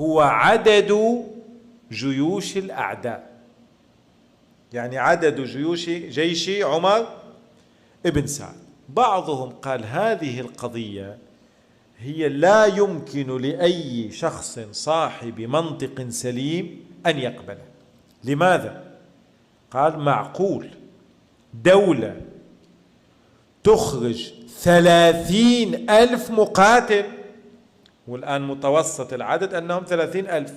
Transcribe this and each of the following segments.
هو عدد جيوش الأعداء، يعني عدد جيش عمر بن سعد. بعضهم قال هذه القضية هي لا يمكن لأي شخص صاحب منطق سليم أن يقبله. لماذا؟ قال معقول دولة تخرج 30,000 مقاتل، والآن متوسط العدد أنهم 30,000،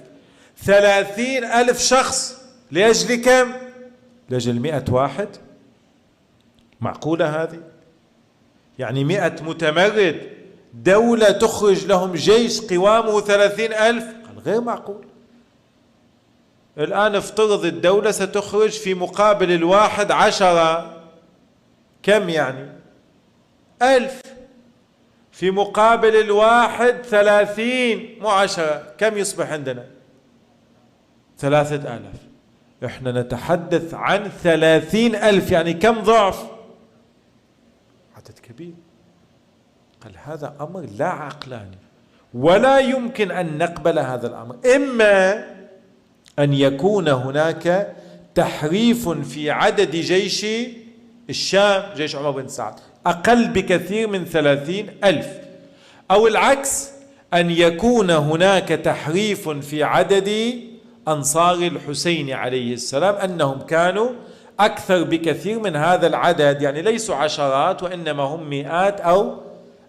30,000 شخص لأجل كم؟ لأجل 100 واحد؟ معقولة هذه؟ يعني 100 متمرد دولة تخرج لهم جيش قوامه 30,000؟ قال غير معقول. الآن افترض الدولة ستخرج في مقابل الواحد 10، كم يعني؟ 1000. في مقابل الواحد 30 مو 10، كم يصبح عندنا؟ 3000. احنا نتحدث عن 30,000، يعني كم ضعف؟ عدد كبير. قال هذا أمر لا عقلاني، ولا يمكن أن نقبل هذا الأمر. إما أن يكون هناك تحريف في عدد جيش الشام، جيش عمر بن سعد أقل بكثير من 30,000، أو العكس، أن يكون هناك تحريف في عدد أنصار الحسين عليه السلام، أنهم كانوا أكثر بكثير من هذا العدد، يعني ليسوا عشرات وإنما هم مئات أو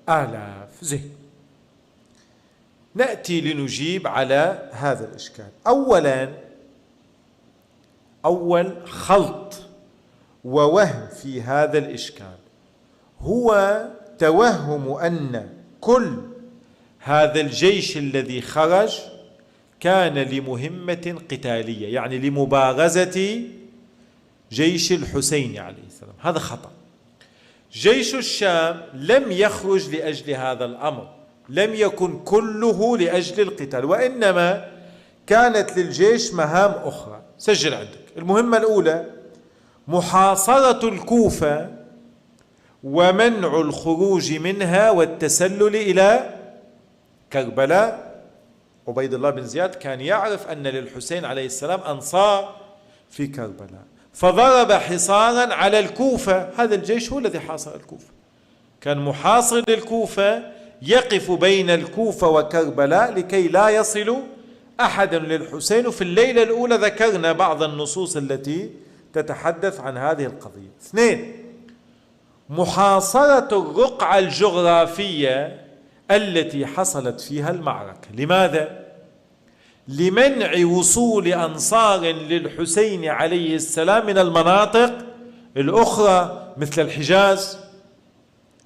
آلاف. زين، نأتي لنجيب على هذا الإشكال. أولا، أول خلط ووهم في هذا الإشكال هو توهم أن كل هذا الجيش الذي خرج كان لمهمة قتالية، يعني لمبارزة جيش الحسين عليه السلام. هذا خطأ. جيش الشام لم يخرج لأجل هذا الأمر، لم يكن كله لأجل القتال، وإنما كانت للجيش مهام أخرى. سجل عندك. المهمة الأولى محاصرة الكوفة ومنع الخروج منها والتسلل إلى كربلاء. عبيد الله بن زياد كان يعرف أن للحسين عليه السلام أنصار في كربلاء، فضرب حصارا على الكوفة. هذا الجيش هو الذي حاصر الكوفة، كان محاصر للكوفة، يقف بين الكوفة وكربلاء لكي لا يصل أحد للحسين. وفي الليلة الأولى ذكرنا بعض النصوص التي تتحدث عن هذه القضية. 2، محاصرة الرقعة الجغرافية التي حصلت فيها المعركة. لماذا؟ لمنع وصول أنصار للحسين عليه السلام من المناطق الأخرى مثل الحجاز.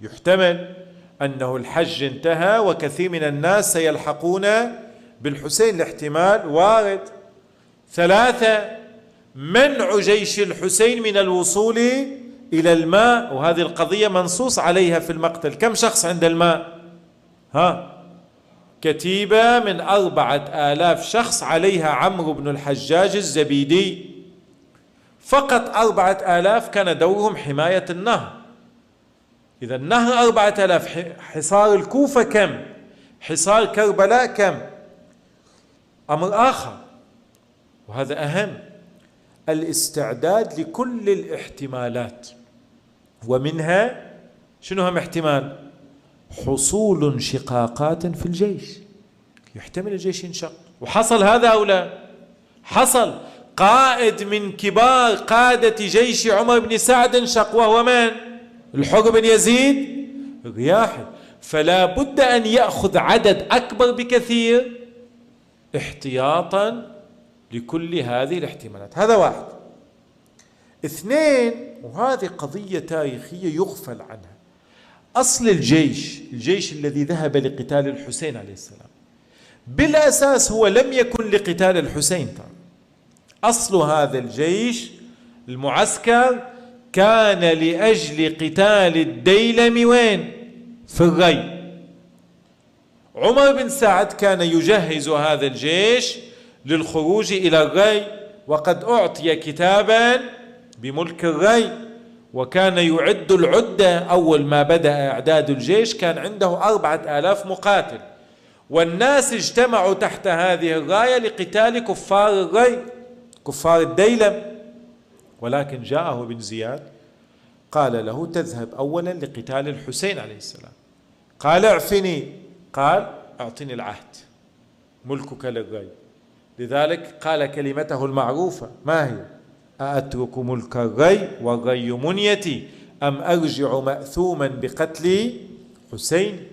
يحتمل أنه الحج انتهى وكثير من الناس سيلحقون بالحسين، الاحتمال وارد. 3، منع جيش الحسين من الوصول إلى الماء، وهذه القضية منصوص عليها في المقتل. كم شخص عند الماء؟ كتيبة من 4,000 شخص، عليها عمرو بن الحجاج الزبيدي. فقط 4,000 كان دورهم حماية النهر. إذا النهر 4,000، حصار الكوفة كم؟ حصار كربلاء كم؟ أمر آخر وهذا أهم، الاستعداد لكل الاحتمالات، ومنها شنو هم احتمال؟ حصول انشقاقات في الجيش، يحتمل الجيش ينشق. وحصل هذا أو لا؟ حصل. قائد من كبار قادة جيش عمر بن سعد انشق، وهو من؟ الحر بن يزيد الرياحي. فلا بد أن يأخذ عدد أكبر بكثير احتياطا لكل هذه الاحتمالات. هذا 1. 2، وهذه قضية تاريخية يغفل عنها. أصل الجيش الذي ذهب لقتال الحسين عليه السلام بالأساس هو لم يكن لقتال الحسين. أصل هذا الجيش المعسكر كان لأجل قتال الديلم. وين؟ في الري. عمر بن سعد كان يجهز هذا الجيش للخروج إلى الري، وقد أعطي كتابا بملك الري، وكان يعد العدة. أول ما بدأ إعداد الجيش كان عنده 4,000 مقاتل، والناس اجتمعوا تحت هذه الراية لقتال كفار الري، كفار الديلم. ولكن جاءه بن زياد قال له تذهب أولا لقتال الحسين عليه السلام. قال اعفني، قال اعطني العهد، ملكك للري. لذلك قال كلمته المعروفة، ما هي؟ أأترك ملك الري والري منيتي أم أرجع مأثوما بقتل حسين؟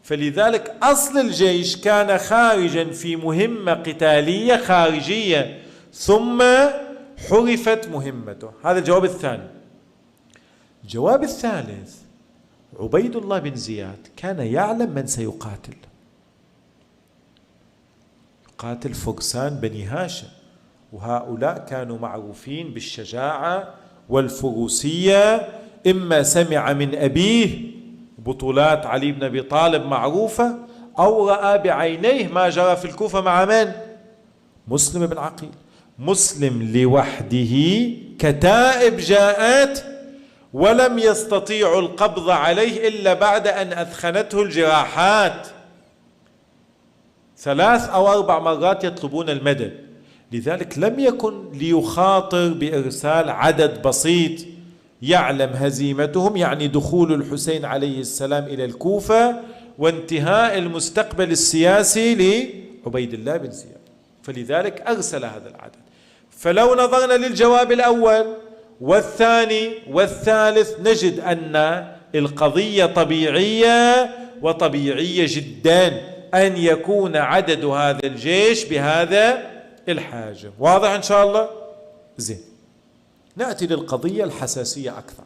فلذلك أصل الجيش كان خارجا في مهمة قتالية خارجية، ثم حرفت مهمته. هذا الجواب الثاني. الجواب الثالث، عبيد الله بن زياد كان يعلم من سيقاتل، يقاتل فرسان بني هاشم، وهؤلاء كانوا معروفين بالشجاعة والفروسية. إما سمع من أبيه بطولات علي بن أبي طالب معروفة، أو رأى بعينيه ما جرى في الكوفة مع من؟ مسلم بن عقيل. مسلم لوحده كتائب جاءت ولم يستطيعوا القبض عليه إلا بعد أن أثخنته الجراحات، 3 أو 4 مرات يطلبون المدد. لذلك لم يكن ليخاطر بإرسال عدد بسيط يعلم هزيمتهم، يعني دخول الحسين عليه السلام إلى الكوفة وانتهاء المستقبل السياسي لعبيد الله بن زياد. فلذلك أرسل هذا العدد. فلو نظرنا للجواب الأول والثاني والثالث نجد أن القضية طبيعية، وطبيعية جدا أن يكون عدد هذا الجيش بهذا الحجم. واضح إن شاء الله؟ زين، نأتي للقضية الحساسية أكثر.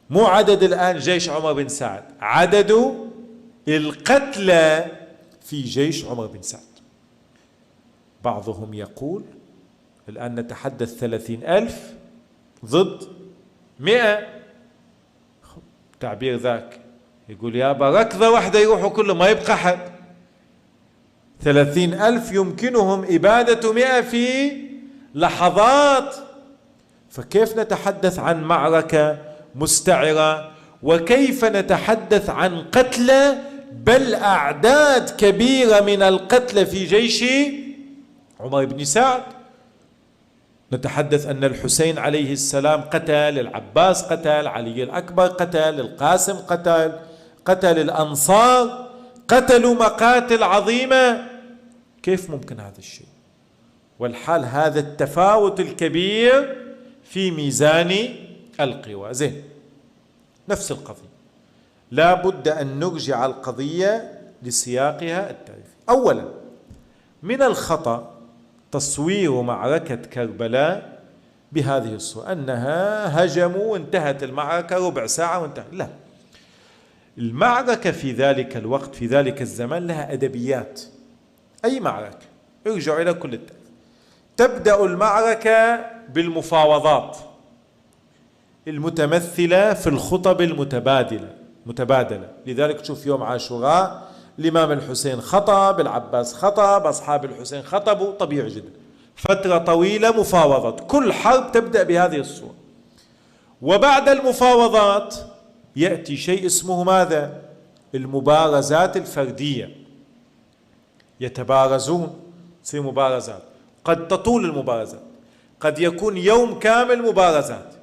مو عدد الآن جيش عمر بن سعد، عدد القتلى في جيش عمر بن سعد. بعضهم يقول الآن نتحدث 30,000 ضد 100. تعبير ذاك يقول يابا ركضة واحدة يروحوا كله ما يبقى حد. 30,000 يمكنهم إبادة 100 في لحظات. فكيف نتحدث عن معركة مستعرة؟ وكيف نتحدث عن قتلى، بل أعداد كبيرة من القتلى في جيش عمر بن سعد؟ نتحدث أن الحسين عليه السلام قتل، العباس قتل، علي الأكبر قتل، القاسم قتل الأنصار، قتلوا مقاتل عظيمة. كيف ممكن هذا الشيء؟ والحال هذا التفاوت الكبير في ميزان القوى. زين، نفس القضية لا بد أن نرجع القضية لسياقها التاريخي. أولا، من الخطأ تصوير معركة كربلاء بهذه الصورة، أنها هجموا وانتهت المعركة ربع ساعة وانتهت. لا، المعركة في ذلك الوقت في ذلك الزمان لها أدبيات. أي معركة ارجعوا إلى كل التاريخ. تبدأ المعركة بالمفاوضات المتمثلة في الخطب المتبادلة. لذلك تشوف يوم عاشوراء الإمام الحسين خطب، العباس خطب، أصحاب الحسين خطبوا، طبيعي جدا. فترة طويلة مفاوضات، كل حرب تبدأ بهذه الصورة. وبعد المفاوضات يأتي شيء اسمه ماذا؟ المبارزات الفردية. يتبارزون، تصير مبارزات، قد تطول المبارزات، قد يكون يوم كامل مبارزات.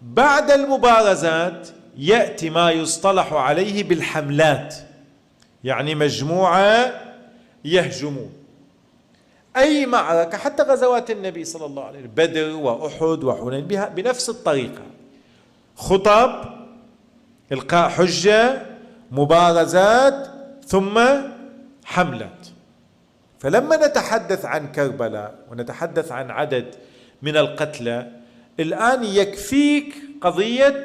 بعد المبارزات يأتي ما يصطلح عليه بالحملات، يعني مجموعة يهجمون. أي معركة، حتى غزوات النبي صلى الله عليه وسلم، بدر وأحد وحنين، بنفس الطريقة: خطب، إلقاء حجة، مبارزات، ثم حملات. فلما نتحدث عن كربلاء ونتحدث عن عدد من القتلى، الآن يكفيك قضية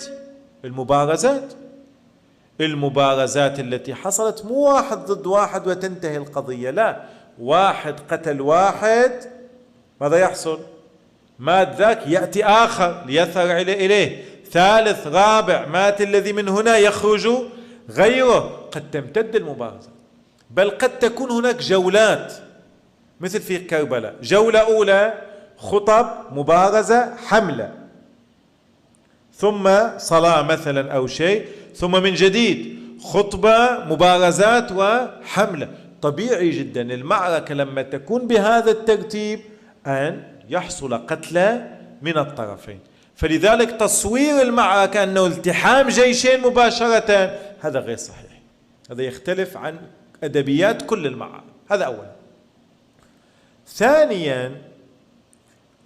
المبارزات التي حصلت، مو واحد ضد واحد وتنتهي القضية. لا، واحد قتل واحد، ماذا يحصل؟ مات ذاك، يأتي آخر ليثر إليه، ثالث، رابع، مات الذي من هنا، يخرج غيره. قد تمتد المبارزة، بل قد تكون هناك جولات، مثل في كربلاء، جولة أولى خطب، مبارزة، حملة، ثم صلاة مثلا أو شيء، ثم من جديد خطبة، مبارزات وحملة. طبيعي جدا المعركة لما تكون بهذا الترتيب أن يحصل قتلى من الطرفين. فلذلك تصوير المعركة أنه التحام جيشين مباشرة هذا غير صحيح، هذا يختلف عن أدبيات كل المعارك. هذا أولا. ثانيا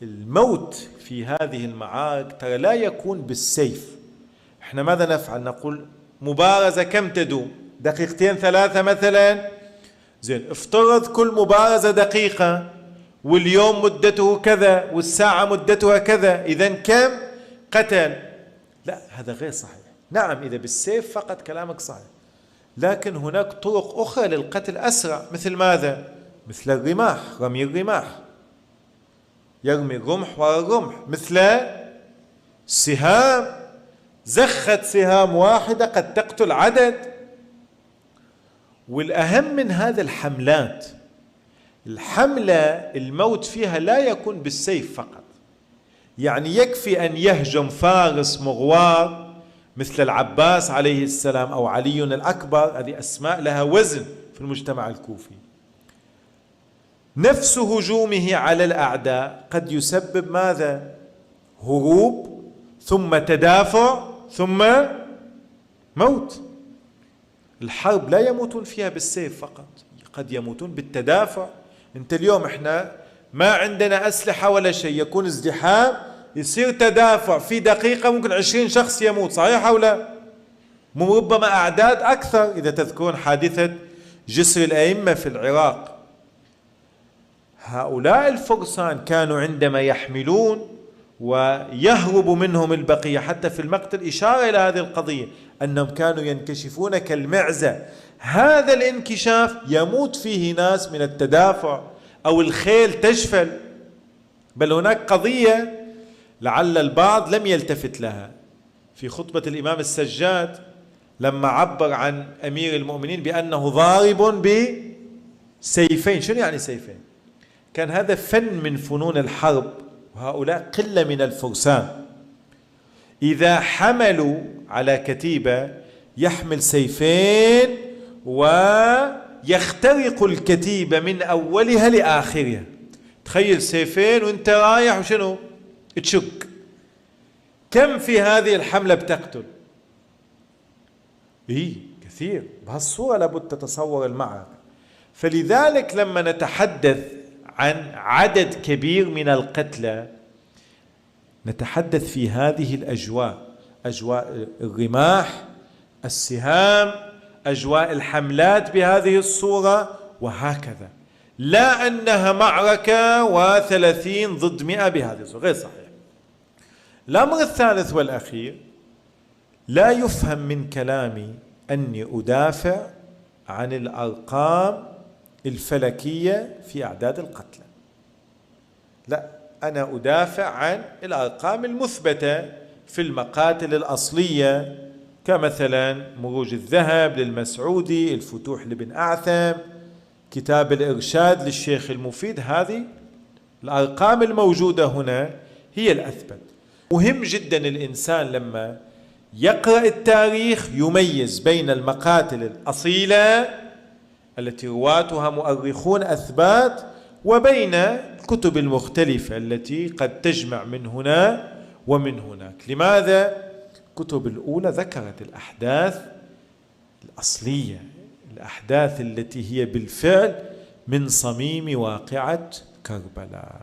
الموت في هذه المعارك ترى لا يكون بالسيف. احنا ماذا نفعل؟ نقول مبارزة كم تدوم؟ دقيقتين ثلاثة مثلا. زين، افترض كل مبارزة دقيقة واليوم مدته كذا والساعة مدتها كذا، إذن كم قتل؟ لا، هذا غير صحيح. نعم إذا بالسيف فقط كلامك صحيح، لكن هناك طرق أخرى للقتل أسرع. مثل ماذا؟ مثل الرماح، رمي الرماح، يرمي الرمح وراء الرمح. مثل سهام، زخة سهام واحدة قد تقتل عدد. والأهم من هذا الحملات، الحملة الموت فيها لا يكون بالسيف فقط، يعني يكفي أن يهجم فارس مغوار مثل العباس عليه السلام أو علي الأكبر، هذه أسماء لها وزن في المجتمع الكوفي. نفس هجومه على الأعداء قد يسبب ماذا؟ هروب، ثم تدافع، ثم موت. الحرب لا يموتون فيها بالسيف فقط، قد يموتون بالتدافع. انت اليوم احنا ما عندنا أسلحة ولا شيء، يكون ازدحام، يصير تدافع في دقيقة ممكن 20 شخص يموت، صحيح أو لا؟ ربما أعداد أكثر. إذا تذكرون حادثة جسر الأئمة في العراق، هؤلاء الفرسان كانوا عندما يحملون ويهرب منهم البقية، حتى في المقتل إشارة إلى هذه القضية أنهم كانوا ينكشفون كالمعزة. هذا الانكشاف يموت فيه ناس من التدافع، أو الخيل تجفل. بل هناك قضية لعل البعض لم يلتفت لها في خطبة الإمام السجاد لما عبر عن أمير المؤمنين بأنه ضارب بسيفين. شنو يعني سيفين؟ كان هذا فن من فنون الحرب، وهؤلاء قلة من الفرسان. إذا حملوا على كتيبة يحمل سيفين ويخترق الكتيبة من أولها لآخرها. تخيل سيفين وانت رايح وشنو؟ تشك. كم في هذه الحملة بتقتل؟ كثير. بهالصورة لابد تتصور المعركة. فلذلك لما نتحدث عن عدد كبير من القتلى نتحدث في هذه الأجواء، أجواء الرماح، السهام، أجواء الحملات بهذه الصورة وهكذا، لا أنها معركة و30 ضد 100 بهذه الصورة، غير صحيح. الأمر الثالث والأخير، لا يفهم من كلامي أني أدافع عن الأرقام الفلكية في أعداد القتلى، لا، أنا أدافع عن الأرقام المثبتة في المقاتل الأصلية، كمثلا مروج الذهب للمسعودي، الفتوح لابن أعثم، كتاب الإرشاد للشيخ المفيد. هذه الأرقام الموجودة هنا هي الأثبت. مهم جدا الإنسان لما يقرأ التاريخ يميز بين المقاتل الأصيلة التي رواتها مؤرخون أثبات، وبين الكتب المختلفة التي قد تجمع من هنا ومن هناك. لماذا؟ الكتب الأولى ذكرت الأحداث الأصلية، الأحداث التي هي بالفعل من صميم واقعة كربلاء.